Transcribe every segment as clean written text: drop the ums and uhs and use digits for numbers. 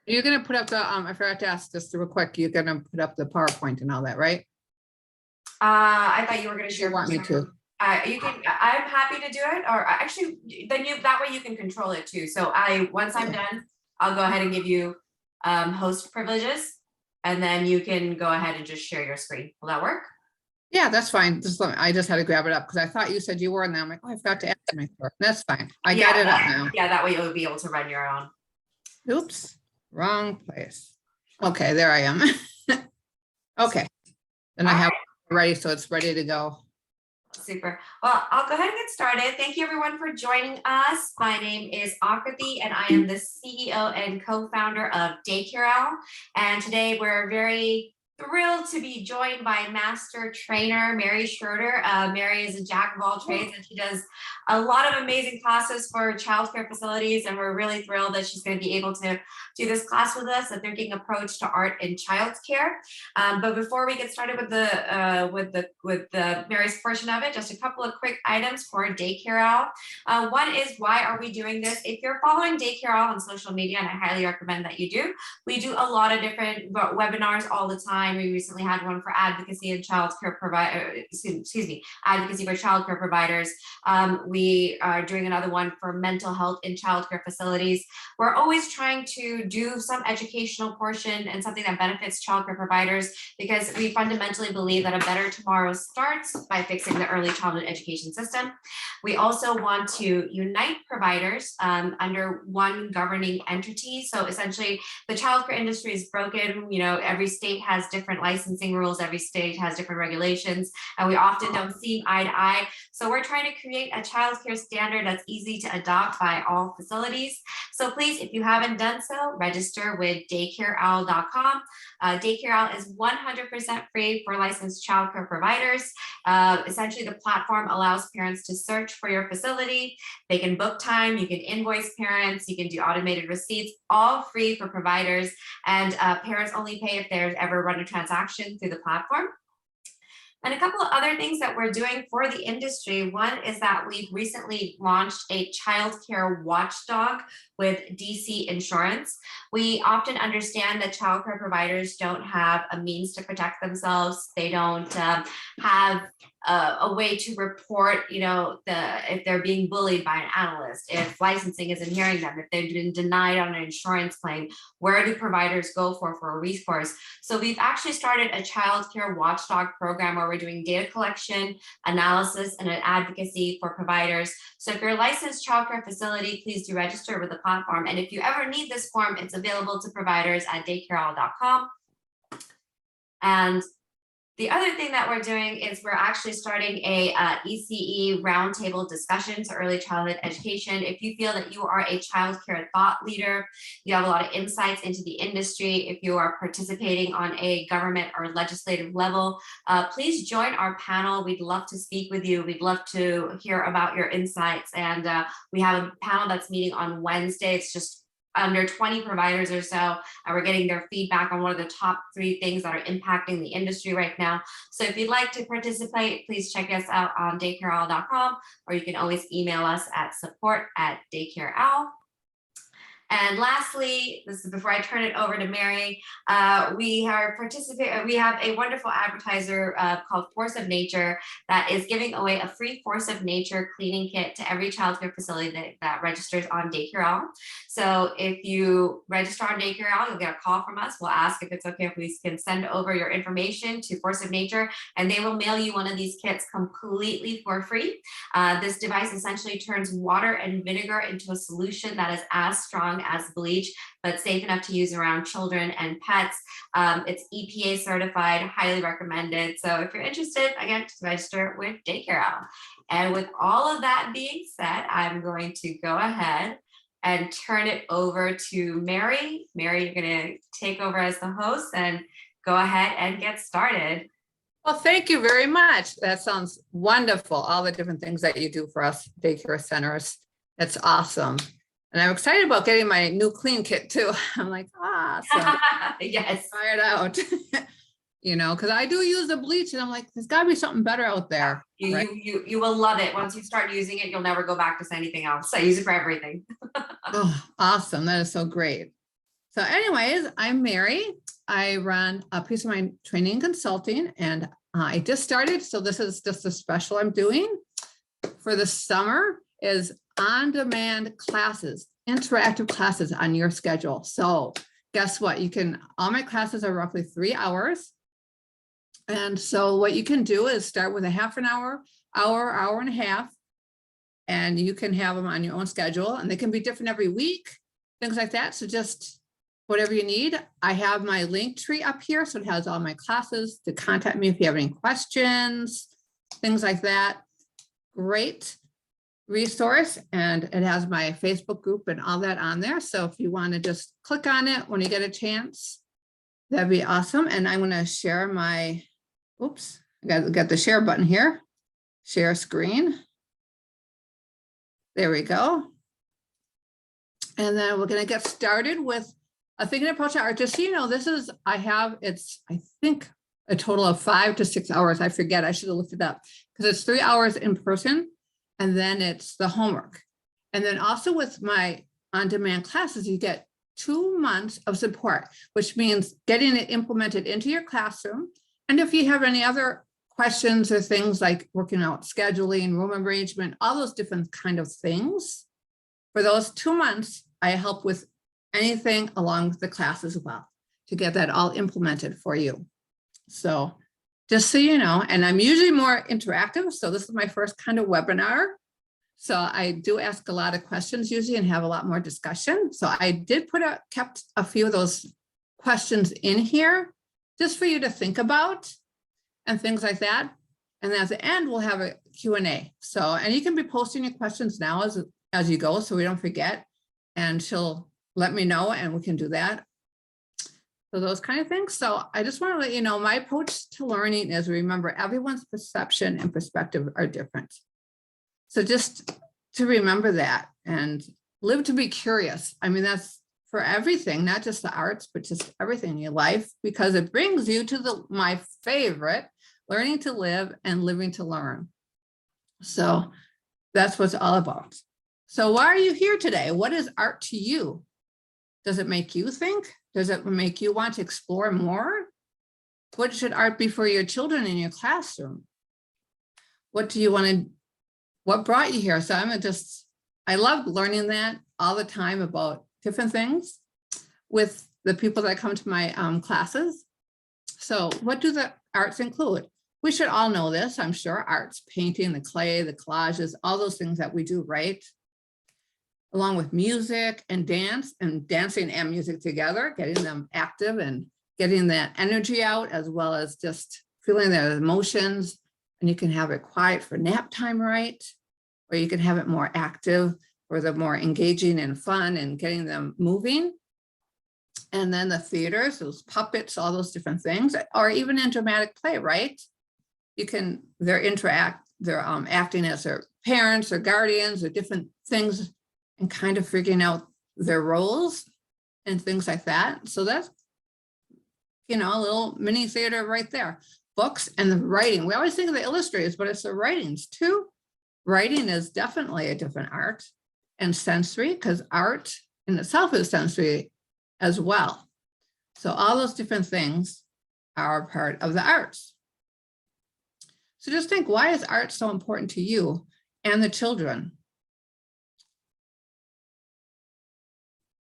You're gonna put up the, I forgot to ask just real quick, you're gonna put up the PowerPoint and all that, right? I thought you were going to share. You want me to? You can. I'm happy to do it, or actually, then that way you can control it too. So once I'm done, I'll go ahead and give you host privileges, and then you can go ahead and just share your screen. Will that work? Yeah, that's fine. I just had to grab it up because I thought you said you were, and then I'm like, oh, I forgot to add my stuff. That's fine. I got it up now. Yeah, that way you'll be able to run your own. Oops, wrong place. Okay, there I am. Okay, and I have it ready, so it's ready to go. Super. Well, I'll go ahead and get started. Thank you everyone for joining us. My name is Akriti and I am the CEO and co-founder of Daycare Owl. And today we're very thrilled to be joined by master trainer Mary Schroeder. Mary is a jack of all trades and she does a lot of amazing classes for childcare facilities, and we're really thrilled that she's going to be able to do this class with us, a thinking approach to art in childcare. But before we get started with the Mary's portion of it, just a couple of quick items for Daycare Owl. One is, why are we doing this? If you're following Daycare Owl on social media, and I highly recommend that you do, we do a lot of different webinars all the time. We recently had one for advocacy and childcare advocacy for childcare providers. We are doing another one for mental health in childcare facilities. We're always trying to do some educational portion and something that benefits childcare providers, because we fundamentally believe that a better tomorrow starts by fixing the early childhood education system. We also want to unite providers under one governing entity. So essentially, the childcare industry is broken. You know, every state has different licensing rules. Every state has different regulations, and we often don't see eye to eye. So we're trying to create a childcare standard that's easy to adopt by all facilities. So please, if you haven't done so, register with daycareowl.com. Daycare Owl is 100% free for licensed childcare providers. Essentially, the platform allows parents to search for your facility. They can book time, you can invoice parents, you can do automated receipts, all free for providers. And parents only pay if there's ever run a transaction through the platform. And a couple of other things that we're doing for the industry. One is that we've recently launched a childcare watchdog with DC Insurance. We often understand that childcare providers don't have a means to protect themselves. They don't have a way to report, you know, if they're being bullied by an analyst, if licensing isn't hearing them, if they've been denied on an insurance claim. Where do providers go for a resource? So we've actually started a childcare watchdog program where we're doing data collection, analysis, and an advocacy for providers. So if you're a licensed childcare facility, please do register with the platform. And if you ever need this form, it's available to providers at daycareowl.com. And the other thing that we're doing is we're actually starting a ECE roundtable discussion to early childhood education. If you feel that you are a childcare thought leader, you have a lot of insights into the industry, if you are participating on a government or legislative level, please join our panel. We'd love to speak with you. We'd love to hear about your insights. And we have a panel that's meeting on Wednesday. It's just under 20 providers or so, and we're getting their feedback on one of the top 3 things that are impacting the industry right now. So if you'd like to participate, please check us out on daycareowl.com, or you can always email us at support@daycareowl. And lastly, this is before I turn it over to Mary, we have a wonderful advertiser called Force of Nature that is giving away a free Force of Nature cleaning kit to every childcare facility that registers on Daycare Owl. So if you register on Daycare Owl, you'll get a call from us. We'll ask if it's okay if we can send over your information to Force of Nature, and they will mail you one of these kits completely for free. This device essentially turns water and vinegar into a solution that is as strong as bleach, but safe enough to use around children and pets. It's EPA certified, highly recommended. So if you're interested, again, just register with Daycare Owl. And with all of that being said, I'm going to go ahead and turn it over to Mary. Mary, you're gonna take over as the host and go ahead and get started. Well, thank you very much. That sounds wonderful. All the different things that you do for us daycare centers. It's awesome. And I'm excited about getting my new clean kit too. I'm like, awesome. Yes. Try it out. You know, because I do use the bleach and I'm like, there's gotta be something better out there. Right? You will love it. Once you start using it, you'll never go back to anything else. I use it for everything. Oh, awesome. That is so great. So anyways, I'm Mary. I run a piece of my training and consulting, and I just started. So this is just a special I'm doing for the summer is on-demand classes, interactive classes on your schedule. So guess what? All my classes are roughly 3 hours. And so what you can do is start with a half an hour, hour and a half, and you can have them on your own schedule, and they can be different every week, things like that. So just whatever you need. I have my link tree up here. So it has all my classes to contact me if you have any questions, things like that. Great resource. And it has my Facebook group and all that on there. So if you want to just click on it when you get a chance, that'd be awesome. And I'm going to share my, oops, I got the share button here. Share screen. There we go. And then we're going to get started with a thinking approach to art. Just so you know, I think a total of 5 to 6 hours. I forget, I should have looked it up because it's 3 hours in person and then it's the homework. And then also with my on-demand classes, you get 2 months of support, which means getting it implemented into your classroom. And if you have any other questions or things like working out scheduling, room arrangement, all those different kind of things, for those 2 months, I help with anything along with the class as well to get that all implemented for you. So just so you know, and I'm usually more interactive. So this is my first kind of webinar. So I do ask a lot of questions usually and have a lot more discussion. So I did kept a few of those questions in here just for you to think about and things like that. And at the end, we'll have a Q&A. So, and you can be posting your questions now as you go, so we don't forget. And she'll let me know and we can do that. So those kind of things. So I just want to let you know, my approach to learning is, remember, everyone's perception and perspective are different. So just to remember that and live to be curious. I mean, that's for everything, not just the arts, but just everything in your life, because it brings you to my favorite, learning to live and living to learn. So that's what it's all about. So why are you here today? What is art to you? Does it make you think? Does it make you want to explore more? What should art be for your children in your classroom? What do you want to, what brought you here? So I love learning that all the time about different things with the people that come to my classes. So what do the arts include? We should all know this, I'm sure. Arts, painting, the clay, the collages, all those things that we do, right? Along with music and dance, and dancing and music together, getting them active and getting that energy out, as well as just feeling their emotions. And you can have it quiet for nap time, right? Or you can have it more active for the more engaging and fun and getting them moving. And then the theaters, those puppets, all those different things, or even in dramatic play, right? They're acting as their parents or guardians or different things, and kind of figuring out their roles and things like that. So that's, a little mini theater right there. Books and the writing. We always think of the illustrators, but it's the writings too. Writing is definitely a different art, and sensory, because art in itself is sensory as well. So all those different things are part of the arts. So just think, why is art so important to you and the children?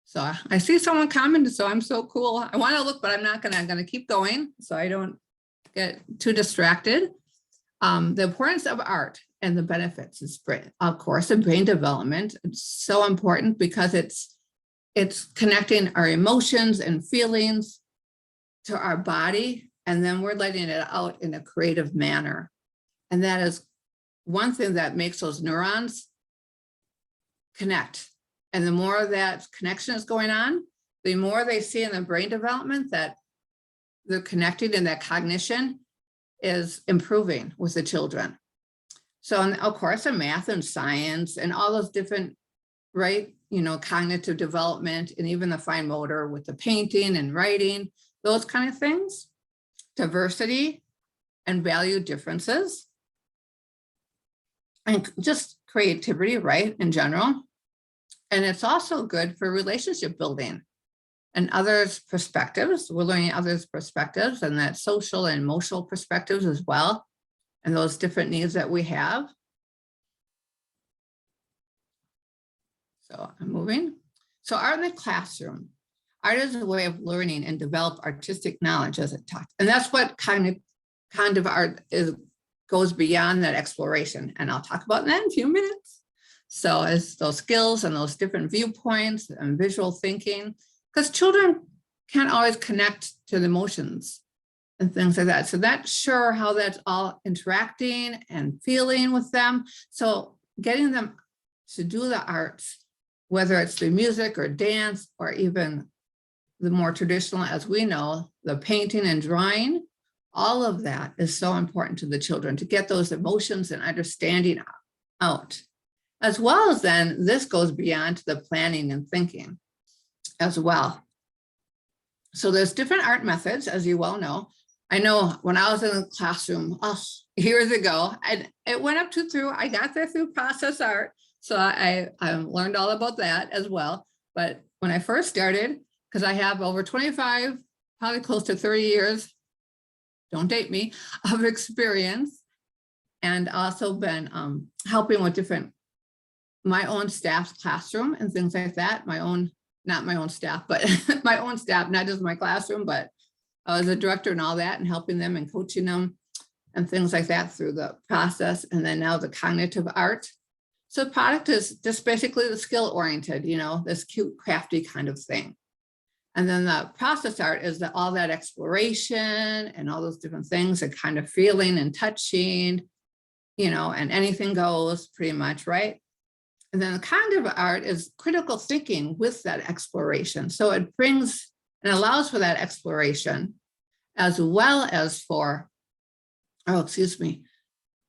So I see someone commented, so I'm so cool. I want to look, but I'm not I'm going to keep going so I don't get too distracted. The importance of art and the benefits is, of course, in brain development. It's so important because it's connecting our emotions and feelings to our body, and then we're letting it out in a creative manner. And that is one thing that makes those neurons connect. And the more that connection is going on, the more they see in the brain development that they're connected and that cognition is improving with the children. So, and of course, in math and science and all those different, right, cognitive development, and even the fine motor with the painting and writing, those kind of things, diversity and value differences, and just creativity, right, in general. And it's also good for relationship building. and others' perspectives. We're learning others' perspectives and that social and emotional perspectives as well, and those different needs that we have. So I'm moving. So art in the classroom. Art is a way of learning and develop artistic knowledge, as it talked. And that's what kind of art is, goes beyond that exploration. And I'll talk about that in a few minutes. So as those skills and those different viewpoints and visual thinking, because children can't always connect to the emotions and things like that. So that's sure how that's all interacting and feeling with them. So getting them to do the arts, whether it's the music or dance or even the more traditional, as we know, the painting and drawing, all of that is so important to the children to get those emotions and understanding out. As well as then this goes beyond to the planning and thinking as well. So there's different art methods, as you well know. I know when I was in the classroom years ago, it went up I got there through process art. So I learned all about that as well. But when I first started, because I have over 25, probably close to 30 years, don't date me, of experience, and also been helping with my own staff's classroom and things like that. Not my own staff, but my own staff, not just my classroom, but I was a director and all that, and helping them and coaching them and things like that through the process. And then now the cognitive art. So product is just basically the skill oriented, this cute, crafty kind of thing. And then the process art is all that exploration and all those different things and kind of feeling and touching, and anything goes pretty much, right? And then the cognitive art is critical thinking with that exploration. So it brings and allows for that exploration as well as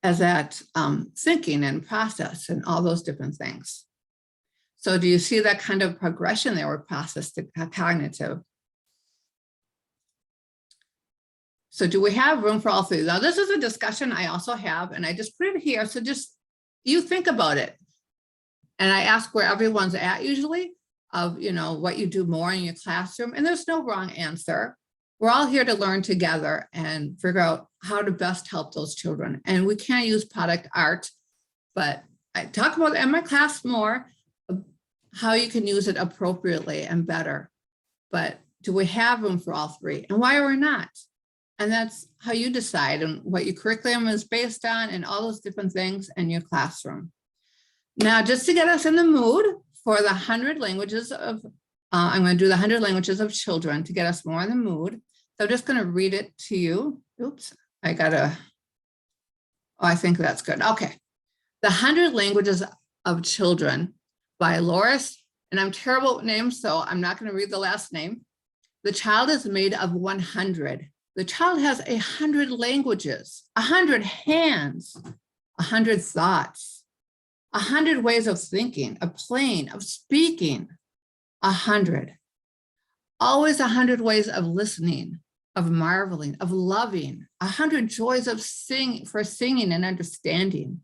as that thinking and process and all those different things. So do you see that kind of progression there with process to cognitive? So do we have room for all three? Now, this is a discussion I also have, and I just put it here. So just you think about it. And I ask where everyone's at usually of, what you do more in your classroom. And there's no wrong answer. We're all here to learn together and figure out how to best help those children. And we can't use product art, but I talk about it in my class more, how you can use it appropriately and better. But do we have room for all three? And why are we not? And that's how you decide and what your curriculum is based on and all those different things in your classroom. Now, just to get us in the mood for the 100 languages of, I'm going to do the 100 languages of children to get us more in the mood. So I'm just going to read it to you. Oops, I think that's good. Okay. The 100 Languages of Children by Loris, and I'm terrible with names, so I'm not going to read the last name. The child is made of 100. The child has 100 languages, 100 hands, 100 thoughts, 100 ways of thinking, of playing, of speaking, 100. Always 100 ways of listening, of marveling, of loving, 100 joys of singing and understanding,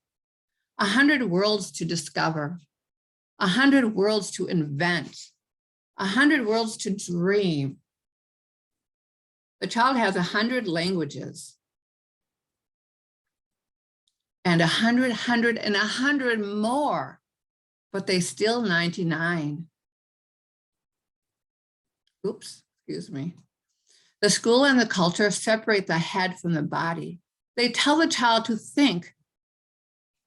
100 worlds to discover, 100 worlds to invent, 100 worlds to dream. The child has 100 languages and 100 more, but they still 99. Oops, excuse me. The school and the culture separate the head from the body. They tell the child to think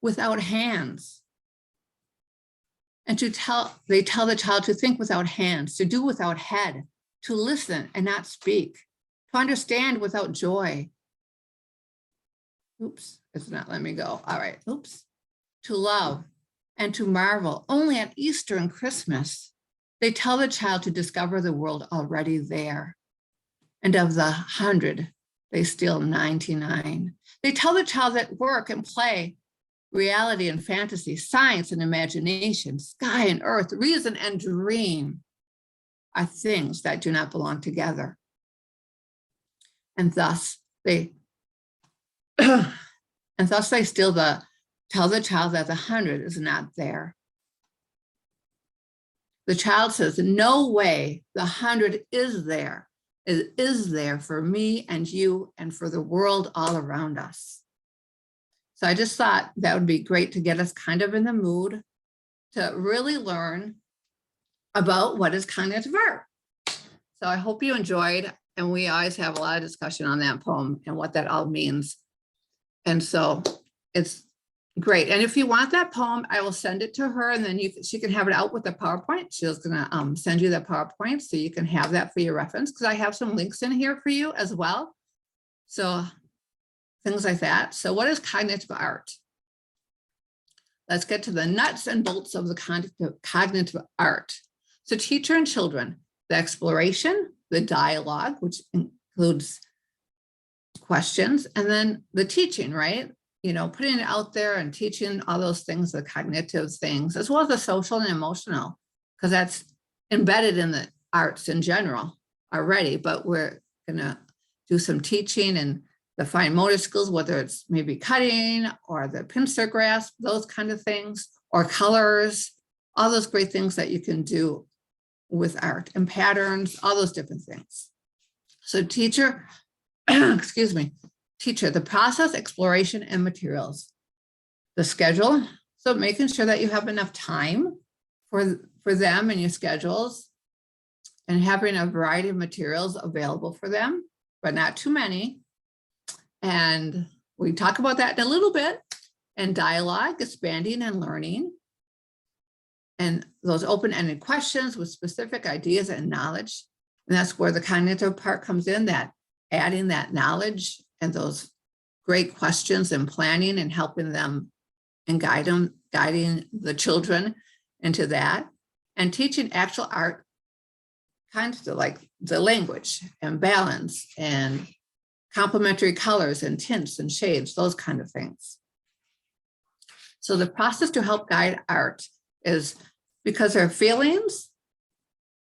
without hands. And they tell the child to think without hands, to do without head, to listen and not speak, to understand without joy. Oops, it's not letting me go. All right, oops. To love and to marvel. Only at Easter and Christmas, they tell the child to discover the world already there. And of the 100, they still 99. They tell the child that work and play, reality and fantasy, science and imagination, sky and earth, reason and dream are things that do not belong together. And thus they still tell the child that the 100 is not there. the child says, no way, the 100 is there. It is there for me and you and for the world all around us. So I just thought that would be great to get us kind of in the mood to really learn about what is cognitive art. So I hope you enjoyed, and we always have a lot of discussion on that poem and what that all means. And so it's great. And if you want that poem, I will send it to her, and then she can have it out with the PowerPoint. She's gonna send you the PowerPoint so you can have that for your reference, because I have some links in here for you as well. So things like that. So what is cognitive art? Let's get to the nuts and bolts of the cognitive art. So teacher and children, the exploration, the dialogue, which includes questions, and then the teaching, right? You know, putting it out there and teaching all those things, the cognitive things, as well as the social and emotional, because that's embedded in the arts in general already, but we're gonna do some teaching and the fine motor skills, whether it's maybe cutting or the pincer grasp, those kind of things, or colors, all those great things that you can do with art and patterns, all those different things. So teacher, excuse me, teacher, the process, exploration, and materials. The schedule, so making sure that you have enough time for them in your schedules, and having a variety of materials available for them, but not too many. And we talk about that in a little bit. And dialogue, expanding and learning. And those open-ended questions with specific ideas and knowledge. And that's where the cognitive part comes in, that adding that knowledge and those great questions and planning and helping them and guiding the children into that, and teaching actual art, kind of like the language and balance and complementary colors and tints and shades, those kind of things. So the process to help guide art is, because their feelings,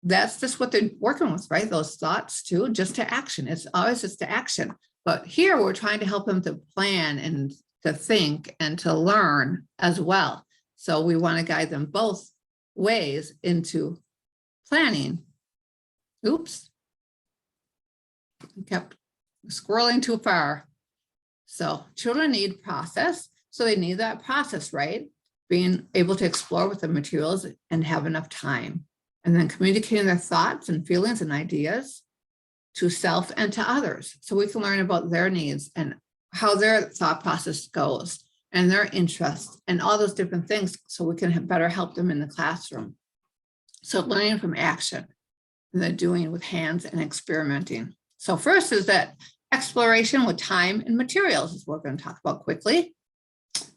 that's just what they're working with, right? Those thoughts too, just to action. It's always just to action. But here we're trying to help them to plan and to think and to learn as well. So we want to guide them both ways into planning. Oops. I kept scrolling too far. So children need process. So they need that process, right? Being able to explore with the materials and have enough time. And then communicating their thoughts and feelings and ideas to self and to others. So we can learn about their needs and how their thought process goes and their interests and all those different things, so we can better help them in the classroom. So learning from action and the doing with hands and experimenting. So first is that exploration with time and materials is what we're going to talk about quickly.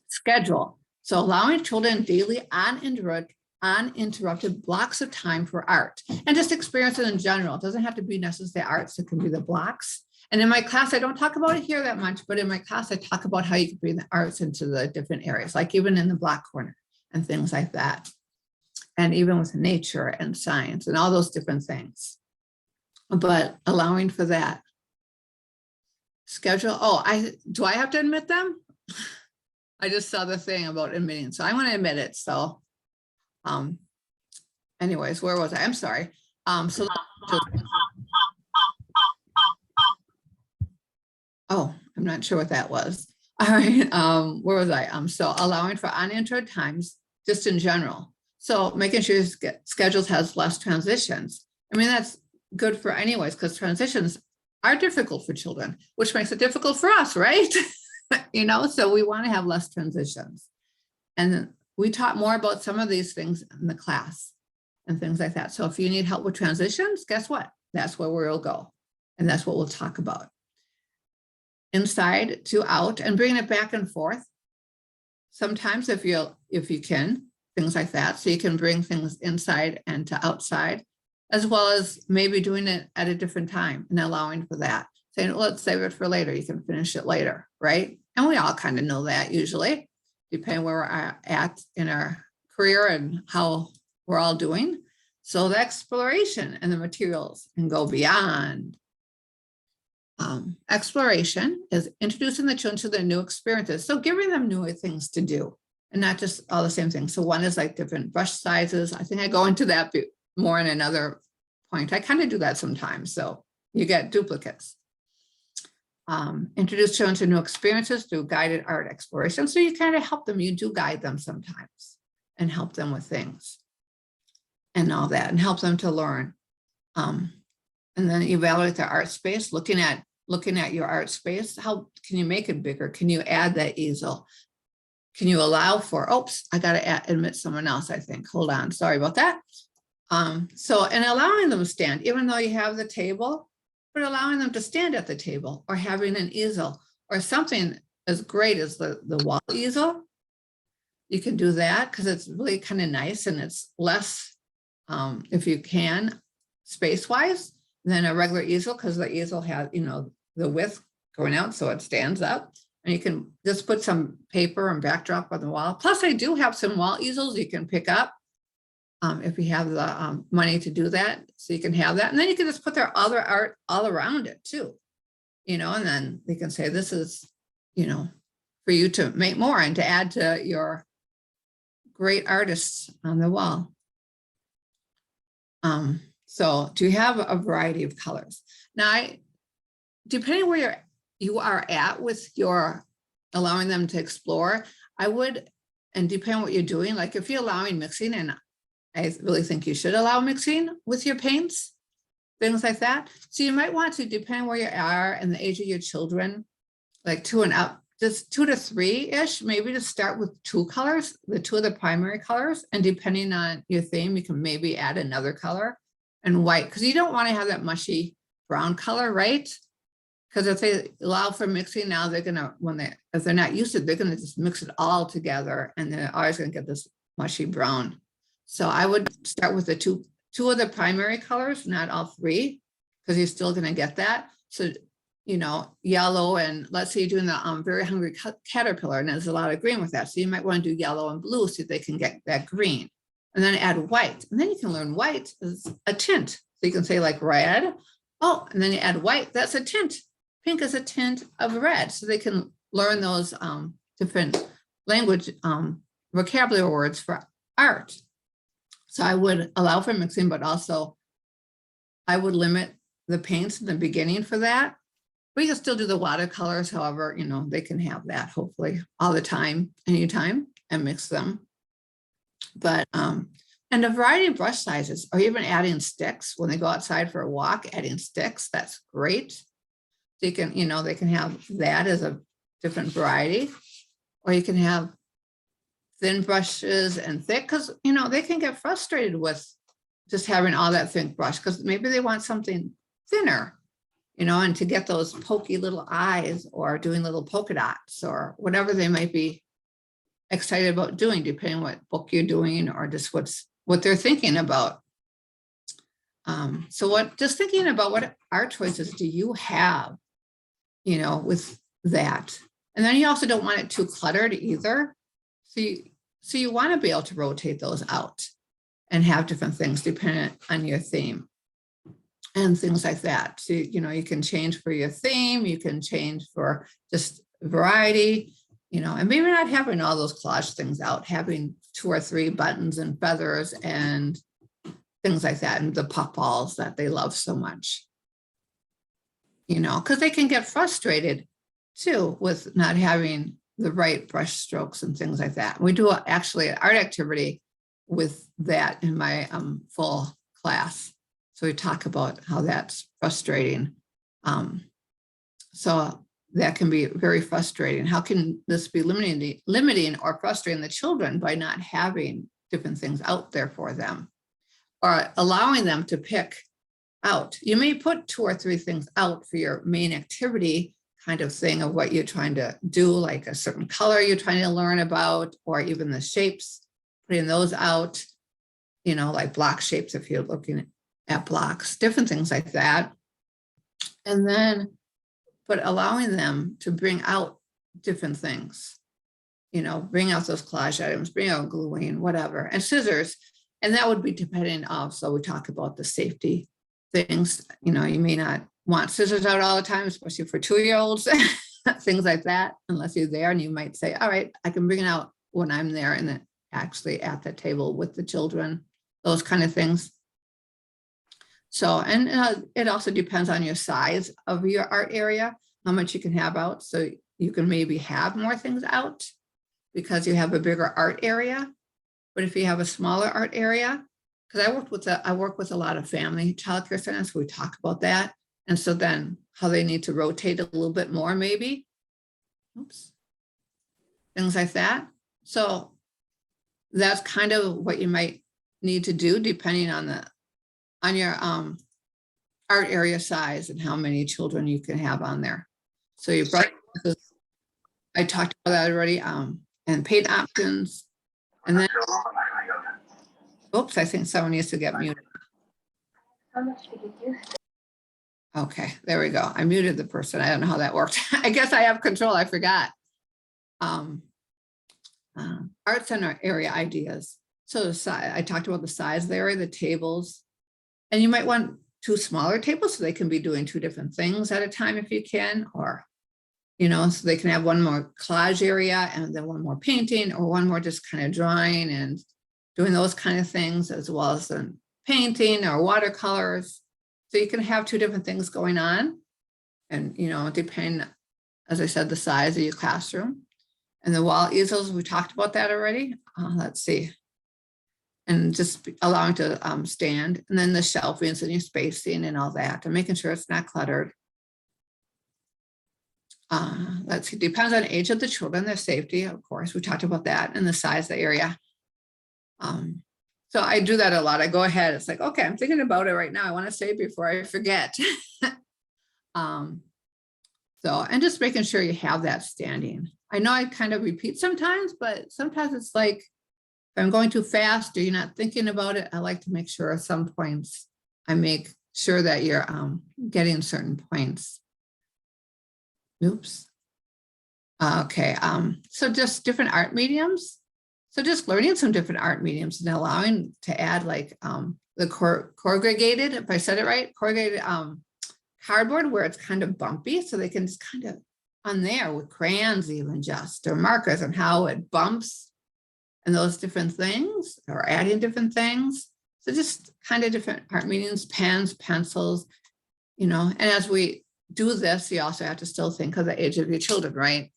Schedule. So allowing children daily uninterrupted blocks of time for art and just experiences in general. It doesn't have to be necessarily arts, it can be the blocks. And in my class, I don't talk about it here that much, but in my class, I talk about how you can bring the arts into the different areas, like even in the block corner and things like that. And even with nature and science and all those different things. But allowing for that. Schedule, do I have to admit them? I just saw the thing about admitting, so I want to admit it. So anyways, where was I? I'm sorry. I'm not sure what that was. All right, where was I? So allowing for uninterrupted times, just in general. So making sure schedules has less transitions. I mean, that's good for anyways, because transitions are difficult for children, which makes it difficult for us, right? You know, so we want to have less transitions. And we taught more about some of these things in the class and things like that. So if you need help with transitions, guess what? That's where we'll go. And that's what we'll talk about. Inside to out and bringing it back and forth. Sometimes if you can, things like that. So you can bring things inside and to outside, as well as maybe doing it at a different time and allowing for that. Saying, well, let's save it for later. You can finish it later, right? And we all kind of know that usually, depending where we're at in our career and how we're all doing. So the exploration and the materials and go beyond. Exploration is introducing the children to their new experiences. So giving them new things to do and not just all the same things. So one is like different brush sizes. I think I go into that more in another point. I kind of do that sometimes. So you get duplicates. Introduce children to new experiences through guided art exploration. So you kind of help them. You do guide them sometimes and help them with things and all that and help them to learn. And then evaluate their art space, looking at your art space. How can you make it bigger? Can you add that easel? Can you allow for, oops, I got to admit someone else, I think. Hold on, sorry about that. And allowing them to stand, even though you have the table, but allowing them to stand at the table or having an easel or something as great as the wall easel. You can do that because it's really kind of nice and it's less, if you can, space-wise than a regular easel, because the easel has, the width going out so it stands up. And you can just put some paper and backdrop on the wall. Plus, I do have some wall easels you can pick up if you have the money to do that. So you can have that. And then you can just put their other art all around it too. And then they can say, this is, for you to make more and to add to your great artists on the wall. So do you have a variety of colors? Now, depending where you are at with your allowing them to explore, I would, and depending on what you're doing, like if you're allowing mixing, and I really think you should allow mixing with your paints, things like that. So you might want to, depending where you are and the age of your children, like 2 and up, just 2 to 3-ish, maybe to start with 2 colors, the 2 of the primary colors. And depending on your theme, you can maybe add another color and white, because you don't want to have that mushy brown color, right? Because if they allow for mixing now, they're gonna, if they're not used to it, they're gonna just mix it all together and they're always gonna get this mushy brown. So I would start with the two of the primary colors, not all 3, because you're still gonna get that. So, yellow, and let's say you're doing the Very Hungry Caterpillar, and there's a lot of green with that. So you might want to do yellow and blue so they can get that green. And then add white. And then you can learn white is a tint. So you can say like red. Oh, and then you add white, that's a tint. Pink is a tint of red. So they can learn those different language vocabulary words for art. So I would allow for mixing, but also I would limit the paints in the beginning for that. We can still do the watercolors. However, they can have that hopefully all the time, anytime, and mix them. But, and a variety of brush sizes, or even adding sticks when they go outside for a walk, adding sticks, that's great. So you can, they can have that as a different variety, or you can have thin brushes and thick, because, they can get frustrated with just having all that thick brush, because maybe they want something thinner, and to get those pokey little eyes or doing little polka dots or whatever they might be excited about doing, depending on what book you're doing or just what they're thinking about. So just thinking about what art choices do you have, with that. And then you also don't want it too cluttered either. So you want to be able to rotate those out and have different things dependent on your theme and things like that. So, you can change for your theme, you can change for just variety, and maybe not having all those collage things out, having 2 or 3 buttons and feathers and things like that, and the puffballs that they love so much, because they can get frustrated too with not having the right brush strokes and things like that. We do actually an art activity with that in my full class. So we talk about how that's frustrating. So that can be very frustrating. How can this be limiting or frustrating the children by not having different things out there for them, or allowing them to pick out? You may put 2 or 3 things out for your main activity kind of thing of what you're trying to do, like a certain color you're trying to learn about, or even the shapes, putting those out, like block shapes if you're looking at blocks, different things like that. And then, but allowing them to bring out different things, bring out those collage items, bring out gluing, whatever, and scissors. And that would be depending also, we talk about the safety things, you may not want scissors out all the time, especially for 2-year-olds, things like that, unless you're there, and you might say, all right, I can bring it out when I'm there and then actually at the table with the children, those kind of things. So, and it also depends on your size of your art area, how much you can have out. So you can maybe have more things out because you have a bigger art area. But if you have a smaller art area, because I work with a lot of family childcare centers, we talk about that. And so then how they need to rotate a little bit more, maybe. Oops. Things like that. So that's kind of what you might need to do depending on your art area size and how many children you can have on there. So you brought, I talked about that already, and paint options. And then, oops, I think someone needs to get muted. Okay, there we go. I muted the person. I don't know how that worked. I guess I have control. I forgot. Art center area ideas. So the size, I talked about the size of the area, the tables, and you might want 2 smaller tables so they can be doing 2 different things at a time if you can, or, so they can have one more collage area and then one more painting, or one more just kind of drawing and doing those kind of things, as well as then painting or watercolors. So you can have 2 different things going on, and, depending, as I said, the size of your classroom. And the wall easels, we talked about that already. Let's see. And just allowing to stand, and then the shelvings and your spacing and all that, and making sure it's not cluttered. Let's see, depends on the age of the children, their safety, of course, we talked about that, and the size of the area. So I do that a lot. I go ahead, it's like, okay, I'm thinking about it right now. I want to say it before I forget. So, and just making sure you have that standing. I know I kind of repeat sometimes, but sometimes it's like, if I'm going too fast or you're not thinking about it, I like to make sure at some points I make sure that you're getting certain points. Oops. Okay. So just different art mediums. So just learning some different art mediums and allowing to add like the corrugated, if I said it right, corrugated cardboard where it's kind of bumpy, so they can just kind of on there with crayons even just, or markers, and how it bumps and those different things, or adding different things. So just kind of different art mediums, pens, pencils, and as we do this, you also have to still think of the age of your children, right?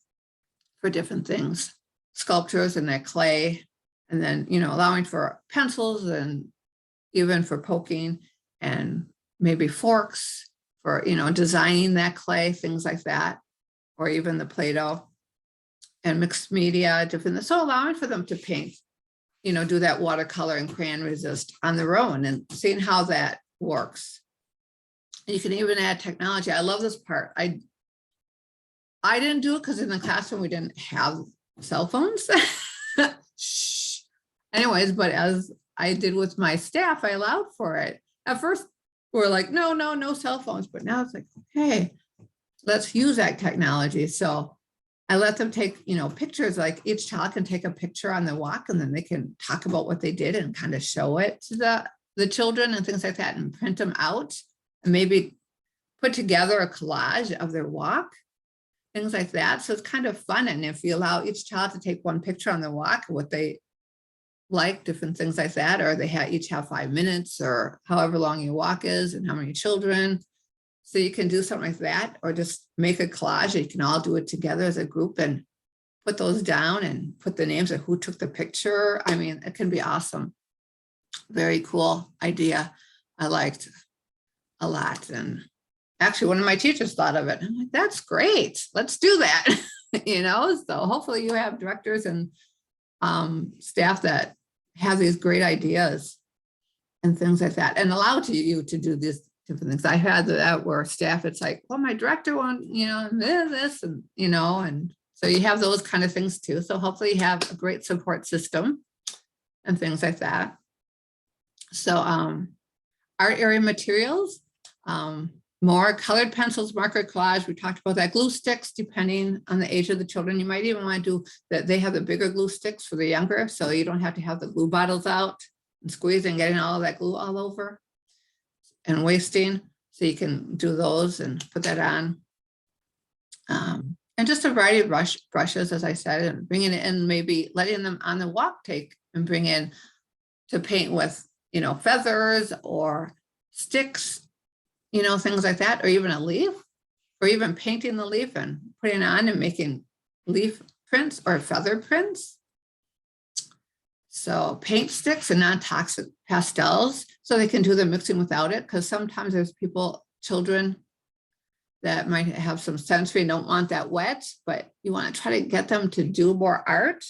For different things, sculptures and that clay, and then, allowing for pencils and even for poking, and maybe forks for, designing that clay, things like that, or even the Play-Doh and mixed media, different. So allowing for them to paint, do that watercolor and crayon resist on their own and seeing how that works. You can even add technology. I love this part. I didn't do it because in the classroom we didn't have cell phones. Anyways, but as I did with my staff, I allowed for it. At first, we're like, no cell phones. But now it's like, okay, let's use that technology. So I let them take, pictures, like each child can take a picture on the walk, and then they can talk about what they did and kind of show it to the children and things like that, and print them out and maybe put together a collage of their walk, things like that. So it's kind of fun. And if you allow each child to take one picture on the walk, what they like, different things like that, or they each have 5 minutes or however long your walk is and how many children. So you can do something like that, or just make a collage. You can all do it together as a group and put those down and put the names of who took the picture. I mean, it can be awesome. Very cool idea. I liked a lot. And actually one of my teachers thought of it. I'm like, that's great. Let's do that. So hopefully you have directors and staff that have these great ideas and things like that, and allow you to do these different things. I had that where staff, it's like, well, my director want, this, and, and so you have those kind of things too. So hopefully you have a great support system and things like that. So art area materials, more colored pencils, marker, collage. We talked about that. Glue sticks, depending on the age of the children. You might even want to do that. They have the bigger glue sticks for the younger, so you don't have to have the glue bottles out and squeeze and getting all of that glue all over and wasting. So you can do those and put that on. And just a variety of brushes, as I said, and bringing it in, maybe letting them on the walk take and bring in to paint with, feathers or sticks, things like that, or even a leaf, or even painting the leaf and putting it on and making leaf prints or feather prints. So paint sticks and non-toxic pastels, so they can do the mixing without it, because sometimes there's children that might have some sensory, don't want that wet, but you want to try to get them to do more art.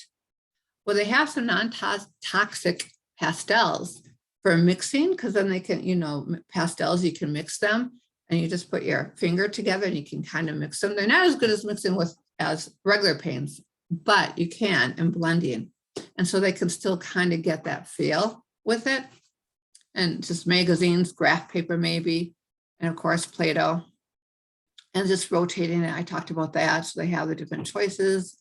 Well, they have some non-toxic pastels for mixing, because then they can, pastels, you can mix them and you just put your finger together and you can kind of mix them. They're not as good as mixing as regular paints, but you can in blending. And so they can still kind of get that feel with it. And just magazines, graph paper maybe, and of course Play-Doh. And just rotating it, I talked about that. So they have the different choices.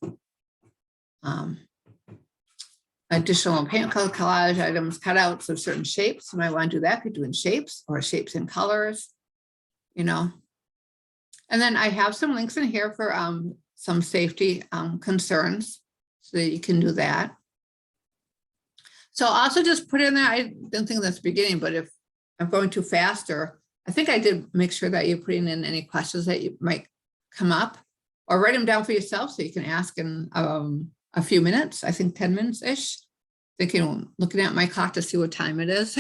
Additional paint color collage items, cutouts of certain shapes. You might want to do that, could do in shapes or shapes and colors, And then I have some links in here for some safety concerns, so that you can do that. So also just put in there, I didn't think that's the beginning, but if I'm going too fast, or I think I did make sure that you're putting in any questions that you might come up, or write them down for yourself so you can ask in a few minutes, I think 10 minutes-ish. Looking at my clock to see what time it is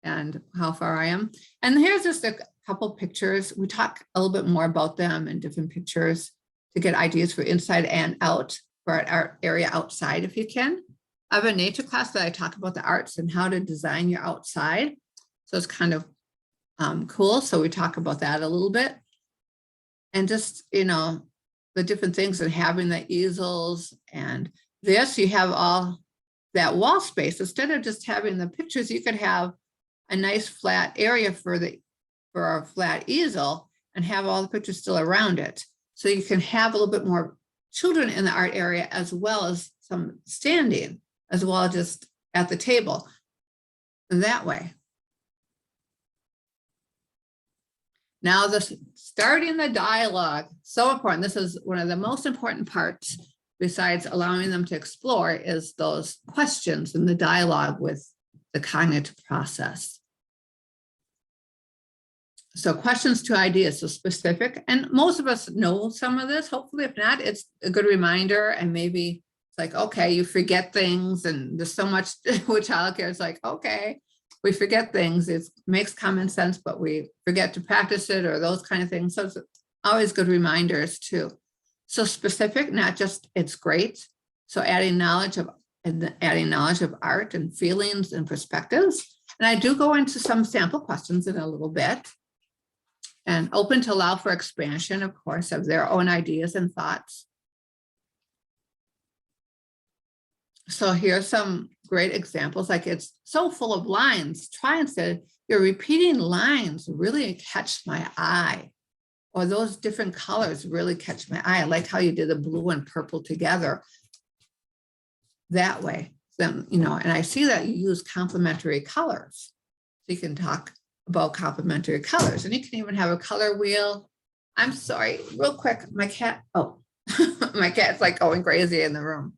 and how far I am. And here's just a couple pictures. We talk a little bit more about them in different pictures to get ideas for inside and out, for our area outside if you can. I have a nature class that I talk about the arts and how to design your outside. So it's kind of cool. So we talk about that a little bit. And just, the different things, and having the easels and this, you have all that wall space. Instead of just having the pictures, you could have a nice flat area for a flat easel and have all the pictures still around it. So you can have a little bit more children in the art area, as well as some standing, as well as just at the table. And that way. Now, starting the dialogue, so important. This is one of the most important parts, besides allowing them to explore, is those questions and the dialogue with the cognitive process. So questions to ideas, so specific, and most of us know some of this. Hopefully, if not, it's a good reminder. And maybe it's like, okay, you forget things, and there's so much with childcare. It's like, okay, we forget things. It makes common sense, but we forget to practice it, or those kind of things. So it's always good reminders too. So specific, not just it's great. So adding knowledge of art and feelings and perspectives. And I do go into some sample questions in a little bit. And open to allow for expansion, of course, of their own ideas and thoughts. So here's some great examples. Like, it's so full of lines. Try instead, your repeating lines really catch my eye. Or those different colors really catch my eye. I like how you did the blue and purple together that way. Then, and I see that you use complementary colors. So you can talk about complementary colors, and you can even have a color wheel. I'm sorry, real quick, my cat, my cat's like going crazy in the room.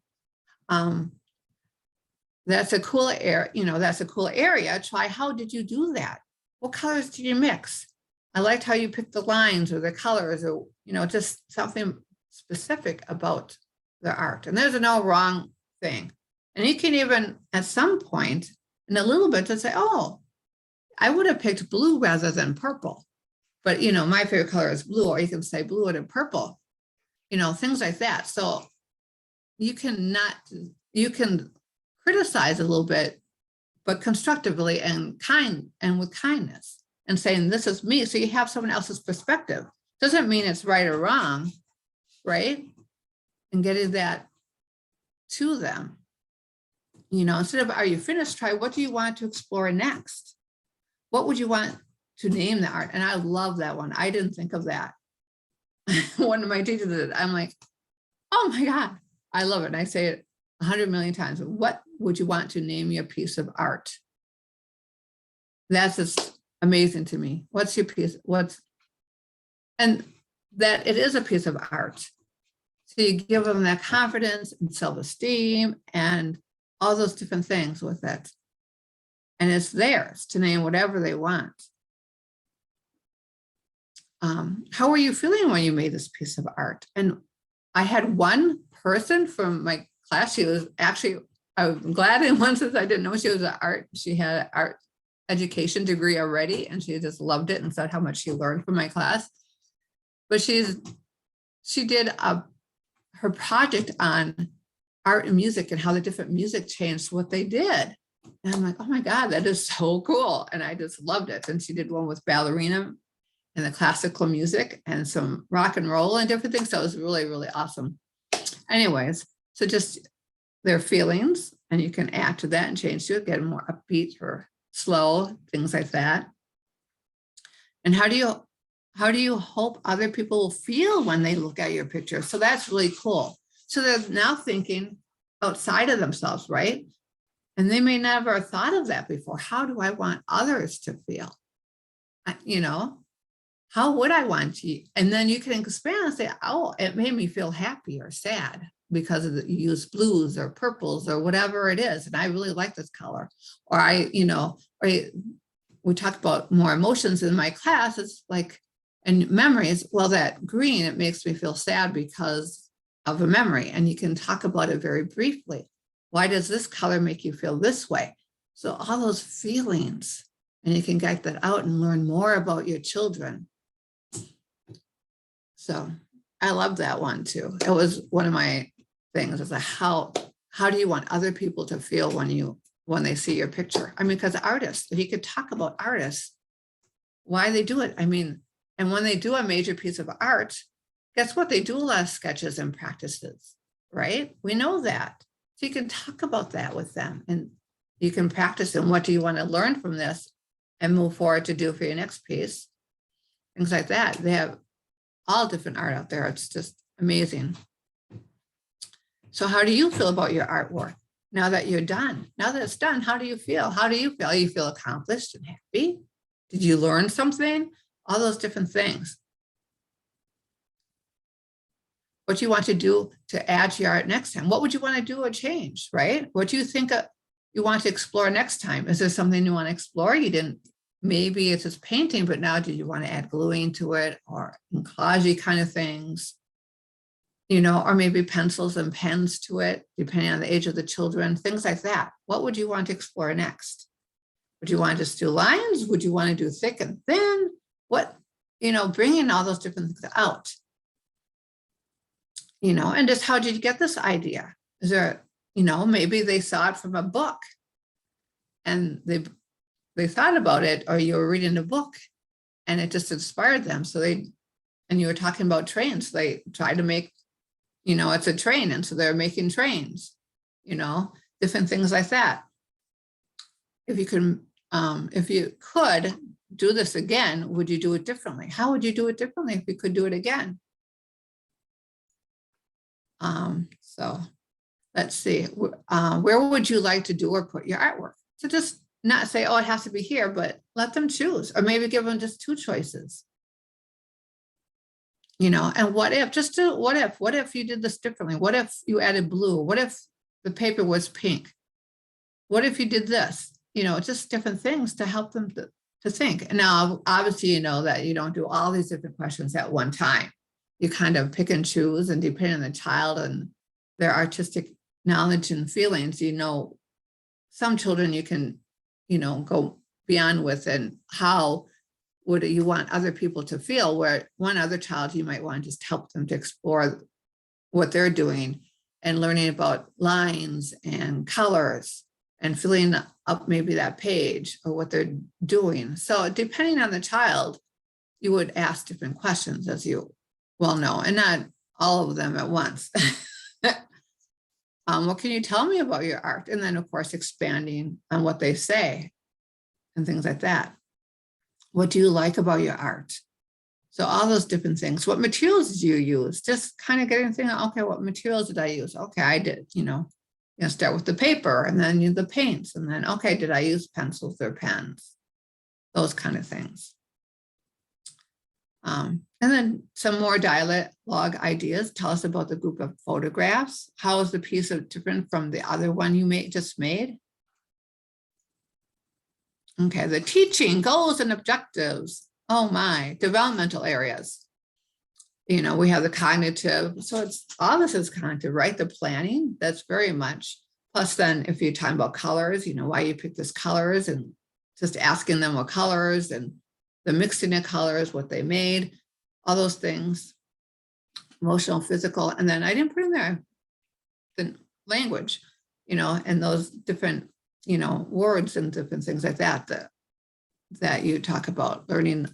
That's a cool area, that's a cool area. Try, how did you do that? What colors did you mix? I liked how you picked the lines or the colors, or, just something specific about the art. And there's no wrong thing. And you can even, at some point, in a little bit, to say, oh, I would have picked blue rather than purple. But, my favorite color is blue, or you can say blue and purple, things like that. So you can criticize a little bit, but constructively and with kindness. And saying, this is me. So you have someone else's perspective. Doesn't mean it's right or wrong, right? And getting that to them. Instead of, are you finished? Try, what do you want to explore next? What would you want to name the art? And I love that one. I didn't think of that. One of my teachers did. I'm like, oh my God, I love it. And I say it 100 million times. What would you want to name your piece of art? That's just amazing to me. What's your piece? And that it is a piece of art. So you give them that confidence and self-esteem and all those different things with it. and it's theirs to name whatever they want. How were you feeling when you made this piece of art? And I had one person from my class. She was actually, I'm glad in one sense I didn't know she was she had an art education degree already, and she just loved it and said how much she learned from my class. But she did her project on art and music and how the different music changed what they did. And I'm like, oh my God, that is so cool. And I just loved it. And she did one with ballerina and the classical music and some rock and roll and different things. So it was really, really awesome. Anyways, so just their feelings, and you can add to that and change to it, get more upbeat or slow, things like that. And how do you hope other people will feel when they look at your picture? So that's really cool. So they're now thinking outside of themselves, right? And they may never have thought of that before. How do I want others to feel? You know, how would I want to? And then you can expand and say, oh, it made me feel happy or sad because of you use blues or purples or whatever it is. And I really like this color. Or we talk about more emotions in my class. It's like, and memories, well, that green, it makes me feel sad because of a memory. And you can talk about it very briefly. Why does this color make you feel this way? So all those feelings, and you can get that out and learn more about your children. So I love that one too. It was one of my things. It's like, how do you want other people to feel when they see your picture? I mean, because artists, if you could talk about artists, why they do it. I mean, and when they do a major piece of art, guess what? They do a lot of sketches and practices, right? We know that. So you can talk about that with them, and you can practice. And what do you want to learn from this and move forward to do for your next piece? Things like that. They have all different art out there. It's just amazing. So how do you feel about your artwork now that you're done? Now that it's done, how do you feel? How do you feel? You feel accomplished and happy? Did you learn something? All those different things. What do you want to do to add to your art next time? What would you want to do or change, right? What do you think you want to explore next time? Is there something you want to explore? You didn't, maybe it's just painting, but now do you want to add gluing to it or collage kind of things? You know, or maybe pencils and pens to it, depending on the age of the children, things like that. What would you want to explore next? Would you want to just do lines? Would you want to do thick and thin? What, bringing all those different things out. And just how did you get this idea? Is there, maybe they saw it from a book and they thought about it, or you were reading a book and it just inspired them. So and you were talking about trains. They tried to make, it's a train. And so they're making trains, different things like that. If you could do this again, would you do it differently? How would you do it differently if you could do it again? So let's see, where would you like to do or put your artwork? So just not say, oh, it has to be here, but let them choose, or maybe give them just two choices. And what if you did this differently? What if you added blue? What if the paper was pink? What if you did this? Just different things to help them to think. And now, obviously, that you don't do all these different questions at one time. You kind of pick and choose, and depending on the child and their artistic knowledge and feelings, some children you can, go beyond with, and how would you want other people to feel, where one other child, you might want to just help them to explore what they're doing and learning about lines and colors and filling up maybe that page or what they're doing. So depending on the child, you would ask different questions, as you well know, and not all of them at once. What can you tell me about your art? And then, of course, expanding on what they say and things like that. What do you like about your art? So all those different things. What materials did you use? Just kind of getting thinking, okay, what materials did I use? Okay, I did, start with the paper and then the paints. And then, okay, did I use pencils or pens? Those kind of things. And then some more dialogue ideas. Tell us about the group of photographs. How is the piece different from the other one you just made? Okay, the teaching goals and objectives. Oh my, developmental areas. You know, we have the cognitive, so it's all this is cognitive, right? The planning, that's very much. Plus then if you talk about colors, you know, why you pick this colors and just asking them what colors and the mixing of colors, what they made, all those things, emotional, physical. And then I didn't put in there the language, you know, and those different, you know, words and different things like that, that you talk about learning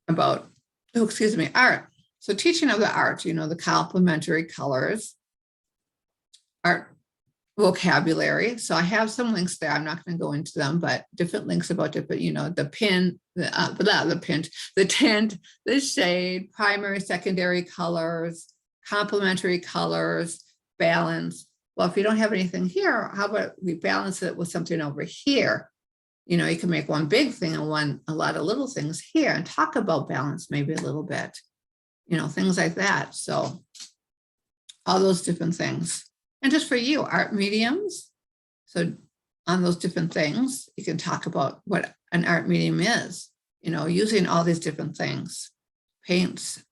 about, oh, excuse me, art. So teaching of the art, you know, the complementary colors, art vocabulary. So I have some links there. I'm not going to go into them, but different links about different, you know, the pin, the tint, the shade, primary, secondary colors, complementary colors, balance. Well, if you don't have anything here, how about we balance it with something over here? You know, you can make one big thing and a lot of little things here and talk about balance maybe a little bit, you know, things like that. So all those different things. And just for you, art mediums. So on those different things, you can talk about what an art medium is, you know, using all these different things, paints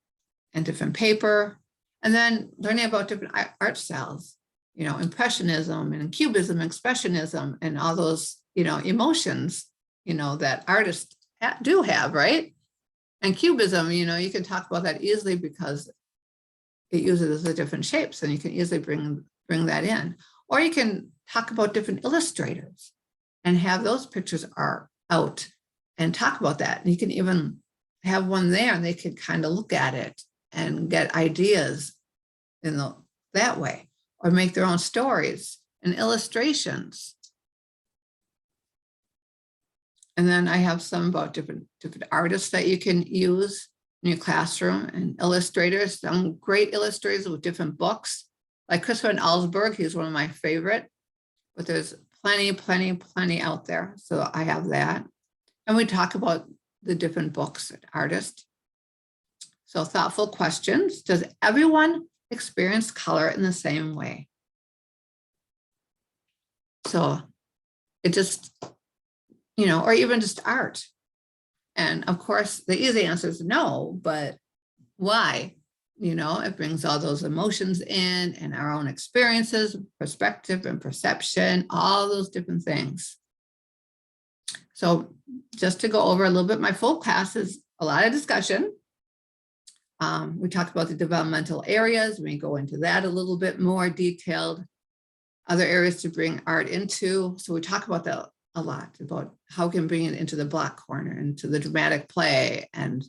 and different paper, and then learning about different art styles, you know, impressionism and cubism, expressionism, and all those, you know, emotions, you know, that artists do have, right? And cubism, you know, you can talk about that easily because it uses the different shapes and you can easily bring that in. Or you can talk about different illustrators and have those pictures out and talk about that. And you can even have one there and they could kind of look at it and get ideas in that way, or make their own stories and illustrations. And then I have some about different artists that you can use in your classroom and illustrators, some great illustrators with different books. Like Chris Van Allsburg, he's one of my favorite, but there's plenty out there. So I have that. And we talk about the different books and artists. So thoughtful questions. Does everyone experience color in the same way? So it just, you know, or even just art. And of course, the easy answer is no, but why? You know, it brings all those emotions in and our own experiences, perspective and perception, all those different things. So just to go over a little bit, my full class is a lot of discussion. We talked about the developmental areas. We go into that a little bit more detailed. Other areas to bring art into. So we talk about that a lot, about how we can bring it into the block corner, into the dramatic play, and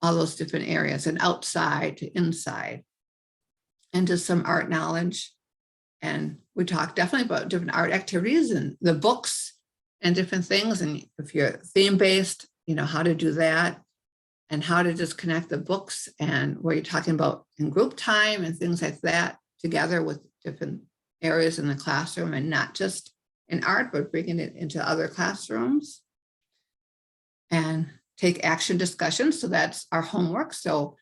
all those different areas, and outside to inside, and just some art knowledge. And we talk definitely about different art activities and the books and different things. And if you're theme-based, you know, how to do that and how to just connect the books and where you're talking about in group time and things like that together with different areas in the classroom, and not just in art, but bringing it into other classrooms. And take action discussions. So that's our homework. So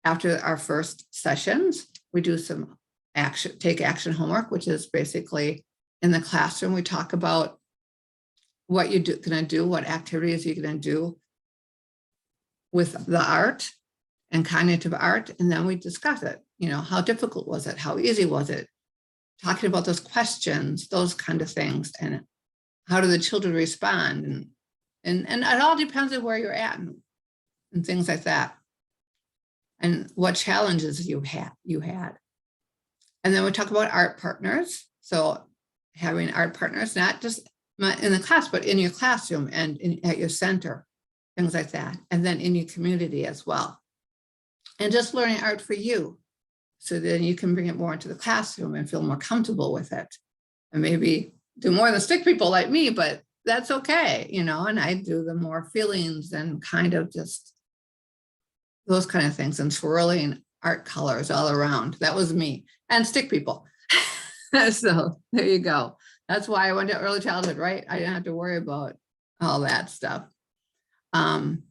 after our first sessions, we do some take action homework, which is basically in the classroom. We talk about what you're going to do, what activities you're going to do with the art and cognitive art. And then we discuss it. You know, how difficult was it? How easy was it? Talking about those questions, those kind of things. And how do the children respond? And it all depends on where you're at and things like that. And what challenges you had. And then we talk about art partners. So having art partners, not just in the class, but in your classroom and at your center, things like that. And then in your community as well. And just learning art for you. So then you can bring it more into the classroom and feel more comfortable with it. And maybe do more than stick people like me, but that's okay, you know, and I do the more feelings and kind of just those kind of things, and swirling art colors all around. That was me, and stick people. So there you go. That's why I went to early childhood, right? I didn't have to worry about all that stuff. And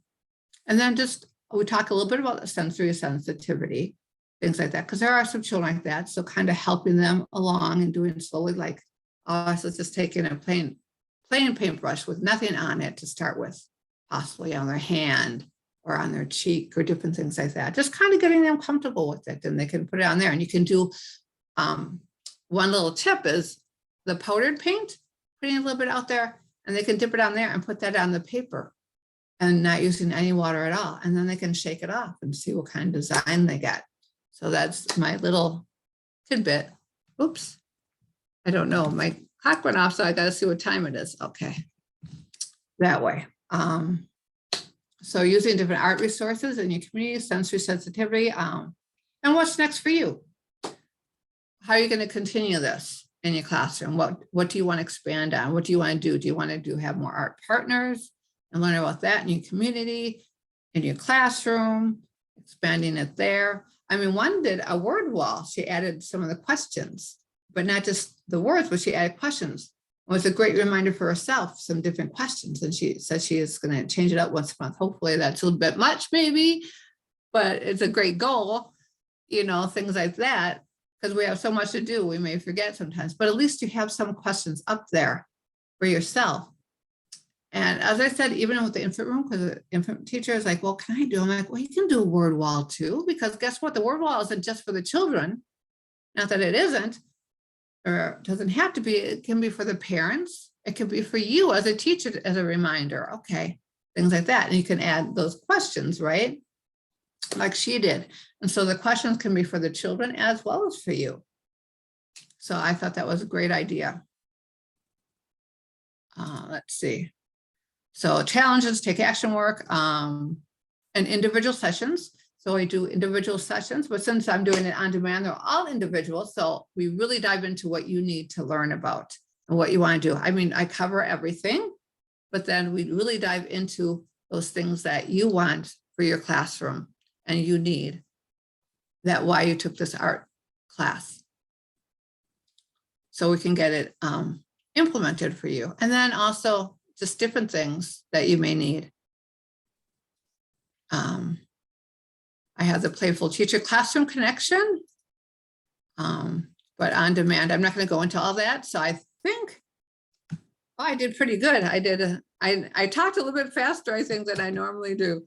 then just we talk a little bit about the sensory sensitivity, things like that, because there are some children like that. So kind of helping them along and doing slowly, like, oh, so just taking and playing plain paintbrush with nothing on it to start with, possibly on their hand or on their cheek or different things like that. Just kind of getting them comfortable with it, and they can put it on there. And you can do one little tip is the powdered paint, putting a little bit out there, and they can dip it on there and put that on the paper and not using any water at all. And then they can shake it off and see what kind of design they get. So that's my little tidbit. Oops. I don't know. My clock went off, so I got to see what time it is. Okay. That way. So using different art resources in your community, sensory sensitivity. And what's next for you? How are you going to continue this in your classroom? What do you want to expand on? What do you want to do? Do you want to have more art partners and learn about that in your community, in your classroom, expanding it there? I mean, one did a word wall. She added some of the questions, but not just the words, but she added questions. It was a great reminder for herself, some different questions. And she said she is going to change it up once a month. Hopefully that's a little bit much maybe, but it's a great goal, you know, things like that, because we have so much to do. We may forget sometimes, but at least you have some questions up there for yourself. And as I said, even with the infant room, because the infant teacher is like, well, can I do? I'm like, well, you can do a word wall too, because guess what? The word wall isn't just for the children. Not that it isn't, or doesn't have to be. It can be for the parents. It can be for you as a teacher, as a reminder. Okay, things like that. And you can add those questions, right? Like she did. And so the questions can be for the children as well as for you. So I thought that was a great idea. Let's see. So challenges, take action work, and individual sessions. So I do individual sessions, but since I'm doing it on demand, they're all individual. So we really dive into what you need to learn about and what you want to do. I mean, I cover everything, but then we really dive into those things that you want for your classroom and you need, that why you took this art class. So we can get it implemented for you. And then also just different things that you may need. I have the Playful Teacher Classroom Connection, but on demand. I'm not going to go into all that. So I think I did pretty good. I talked a little bit faster, I think, than I normally do.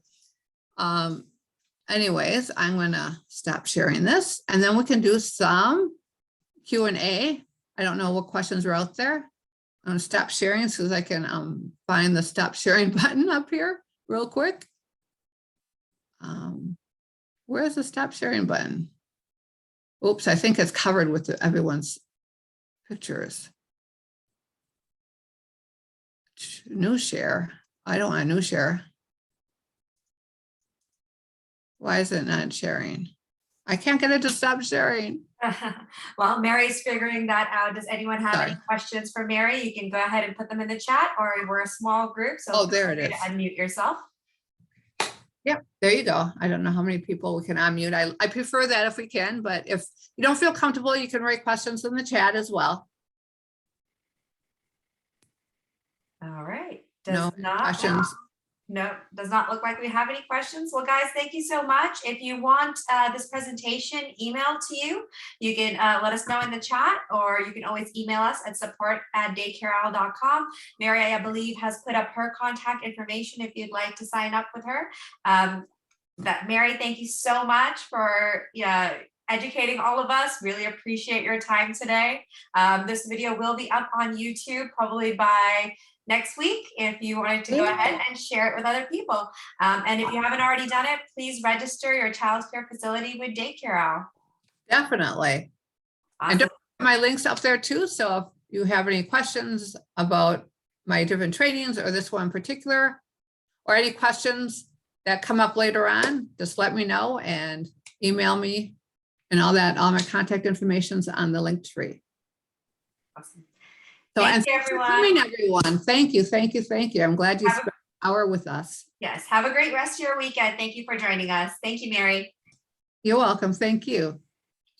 Anyways, I'm going to stop sharing this, and then we can do some Q&A. I don't know what questions are out there. I'm going to stop sharing so that I can find the stop sharing button up here real quick. Where's the stop sharing button? Oops, I think it's covered with everyone's pictures. New share. I don't want a new share. Why is it not sharing? I can't get it to stop sharing. Well, Mary's figuring that out. Does anyone have any questions for Mary? You can go ahead and put them in the chat, or we're a small group. So there it is. Unmute yourself. Yep, there you go. I don't know how many people we can unmute. I prefer that if we can, but if you don't feel comfortable, you can write questions in the chat as well. All right. Questions. No, does not look like we have any questions. Well, guys, thank you so much. If you want this presentation emailed to you, you can let us know in the chat, or you can always email us at support@daycareowl.com. Mary, I believe, has put up her contact information if you'd like to sign up with her. Mary, thank you so much for educating all of us. Really appreciate your time today. This video will be up on YouTube probably by next week if you wanted to go ahead and share it with other people. And if you haven't already done it, please register your child care facility with Daycare Owl. Definitely. Awesome. And don't put my links up there too. So if you have any questions about my different trainings or this one in particular, or any questions that come up later on, just let me know and email me, and all my contact information is on the link tree. Awesome. So, thank you, everyone. Thank you. I'm glad you spent an hour with us. Yes. Have a great rest of your weekend. Thank you for joining us. Thank you, Mary. You're welcome. Thank you.